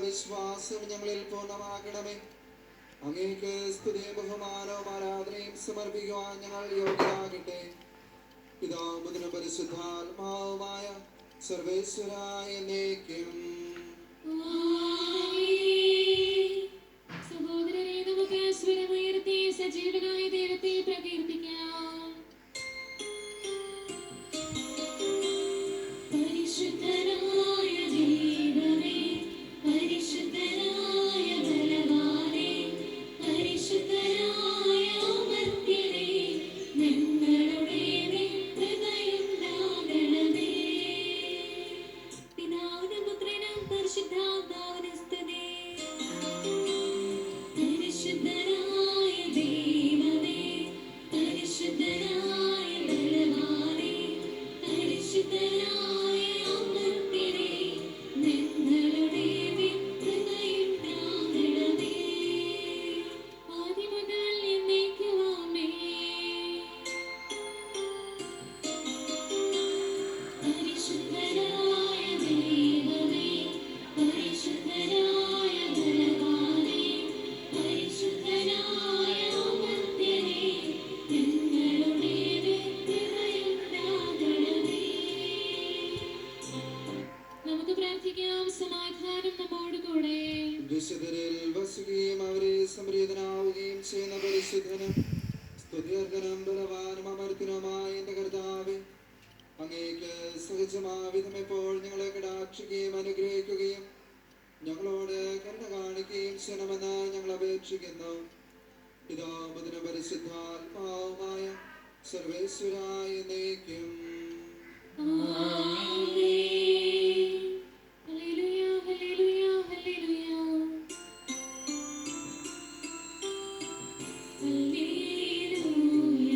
വിശ്വാസം ഞങ്ങളിൽ പൂർണ്ണമാക്കണമേ. അങ്ങേക്ക് സ്തുതിയും ബഹുമാനവും ആരാധനയും സമർപ്പിക്കുവാൻ ഞങ്ങൾ യോഗ്യരാകട്ടെ. പിതാവും പുത്രനും പരിശുദ്ധാത്മാവുമായ സർവേശ്വരായ എന്നേക്കും. സഹോദരരെ, നമുക്ക് സ്വരമുയർത്തി സജീവനായ ദൈവത്തെ പ്രകീർത്തിക്കാം. പരിശുദ്ധനായ ദൈവമേ, പരിശുദ്ധനായ ബലവാനേ, പരിശുദ്ധനായ അമർത്യനേ, ഞങ്ങളുടെ ഹൃദയമുണ്ടാകണമേ. പിതാവിനും പുത്രനും പരിശുദ്ധാത്മാവിനും സ്തുതി. പരിശുദ്ധനായ ദൈവമേ, പരിശുദ്ധനായ ബലവാനേ, പരിശുദ്ധനായ അമർത്യനേ, ഞങ്ങളുടെ ഹൃദയമുണ്ടാകണമേ. ആദിമുതൽ എന്നേക്കുമാമേ. പരിശുദ്ധനായ ദൈവമേ, പരിശുദ്ധനായ ബലവാനേ, പരിശുദ്ധനായ അമർത്യനേ, ഞങ്ങളുടെ ഹൃദയമുണ്ടാകണമേ. നമുക്ക് പ്രാർത്ഥിക്കാം. സമാധാനം നമ്മോടുകൂടെ. വിശുദ്ധരിൽ വസിക്കുകയും അവരെ സംപ്രീതനാവുകയും ചെയ്യുന്ന പരിശുദ്ധനും സ്തുത്യർഹനും ബലവാനും അമർത്യനുമായ എന്റെ കർത്താവേ, അങ്ങേക്ക് സഹജമാവിധം എപ്പോൾ ഞങ്ങളെ കടാക്ഷിക്കുകയും അനുഗ്രഹിക്കുകയും ഞങ്ങളോട് കരുണ കാണിക്കുകയും ചെയ്യണമെന്ന് ഞങ്ങൾ അപേക്ഷിക്കുന്നു. പിതാവും പുത്രനും പരിശുദ്ധാത്മാവുമായ സർവേശ്വരായ എന്നേക്കും. ആമേൻ. ഹല്ലേലൂയ, ഹല്ലേലൂയ, ഹല്ലേലൂയ. ഹല്ലേലൂയ.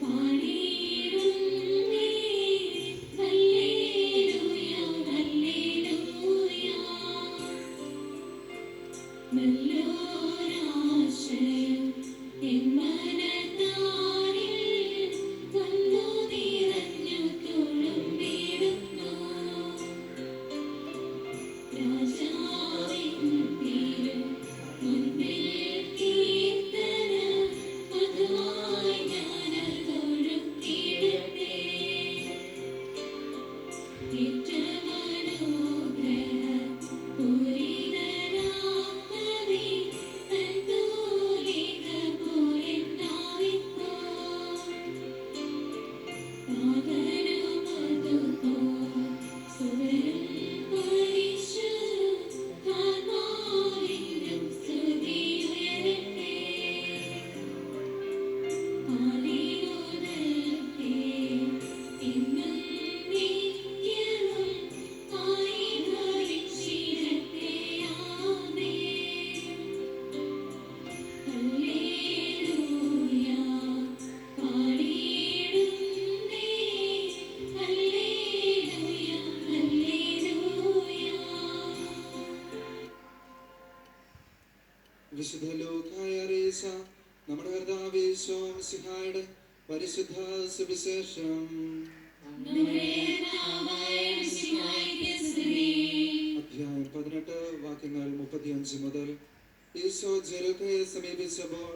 പാടിയിടുന്നേ. ഹല്ലേലൂയ, ഹല്ലേലൂയ. നല്ലൊരാശയം എൻ മനത്താരിൽ വന്നു നിറഞ്ഞു തുളുമ്പിടുന്നു. രാജാവിൻ തിരു മുൻപിൽ കീർത്തന മധുവായി ഞാനതൊഴുക്കിയിടട്ടെ. പൂരിതനാത്മവേ തൻ തൂലിക പോലെന്നാവിപ്പോ പാതനമതുപോ സുവരം പരിശുദ്ധാത്മാവിനും സ്തുതിയുയരട്ടെ. ആദിമുതൽക്കേ എന്നും നിത്യവും ആയി ഭവിച്ചിടട്ടെ. ആമേൻ. ഹല്ലേലൂയ. പാടിയിടുന്നേ. ഹല്ലേലൂയ, ഹല്ലേലൂയ. വിശുദ്ധ ലൂക്കായ അറിയിച്ച നമ്മുടെ കർത്താവ് യേശു മിശിഹായുടെ പരിശുദ്ധ സുവിശേഷം. നമ്മുടെ കർത്താവായ മിശിഹായ്ക്ക് സ്തുതി. 5 മുതൽ. ഈശോ ജെറുക്കയെ സമീപിച്ചപ്പോൾ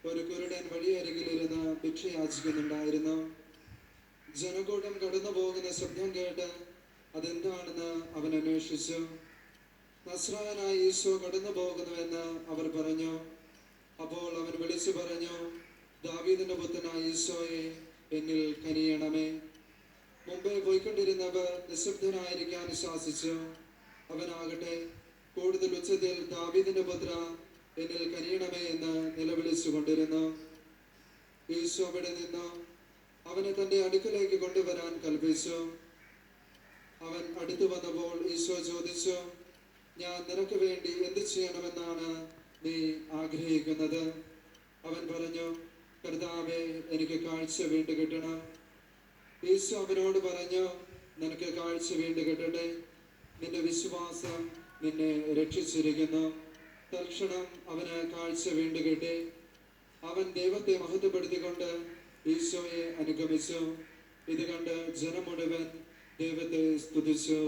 ഒരു കുരുടൻ വഴിയരികിലിരുന്ന് ഭിക്ഷ യാചിക്കുന്നുണ്ടായിരുന്നു. ജനകൂട്ടം കടന്നു പോകുന്ന ശബ്ദം കേട്ട് അതെന്താണെന്ന് അവൻ അന്വേഷിച്ചു. നസ്രായനായ ഈശോ കടന്നു പോകുന്നുവെന്ന് അവർ പറഞ്ഞു. അപ്പോൾ അവൻ വിളിച്ചു പറഞ്ഞു, ദാവീദിന്റെ പുത്രനായ ഈശോയെ, എന്നിൽ കനിയണമേ. മുമ്പേ പോയിക്കൊണ്ടിരുന്നവർ നിശബ്ദനായിരിക്കാൻ ശാസിച്ചു. അവനാകട്ടെ കൂടുതൽ ഉച്ചത്തിൽ, ദാവീദിന്റെ പുത്ര, എന്നിൽ കനിയണമേ എന്ന് നിലവിളിച്ചു കൊണ്ടിരുന്നു. ഈശോ അവിടെ നിന്ന് അവനെ തന്റെ അടുക്കലേക്ക് കൊണ്ടുവരാൻ കൽപ്പിച്ചു. അവൻ അടുത്തു വന്നപ്പോൾ ഈശോ ചോദിച്ചു, ഞാൻ നിനക്ക് വേണ്ടി എന്ത് ചെയ്യണമെന്നാണ് നീ ആഗ്രഹിക്കുന്നത്? അവൻ പറഞ്ഞു, കർത്താവേ, എനിക്ക് കാഴ്ച വീണ്ടും കിട്ടണം. ഈശോ അവനോട് പറഞ്ഞു, നിനക്ക് കാഴ്ച വീണ്ടും കിട്ടട്ടെ, നിന്റെ വിശ്വാസം നിന്നെ രക്ഷിച്ചിരിക്കുന്നു. തൽക്ഷണം അവന് കാഴ്ച വീണ്ടും കിട്ടി. അവൻ ദൈവത്തെ മഹത്വപ്പെടുത്തിക്കൊണ്ട് ഈശോയെ അനുഗമിച്ചു. ഇത് കണ്ട് ജനം മുഴുവൻ ദൈവത്തെ സ്തുതിച്ചു.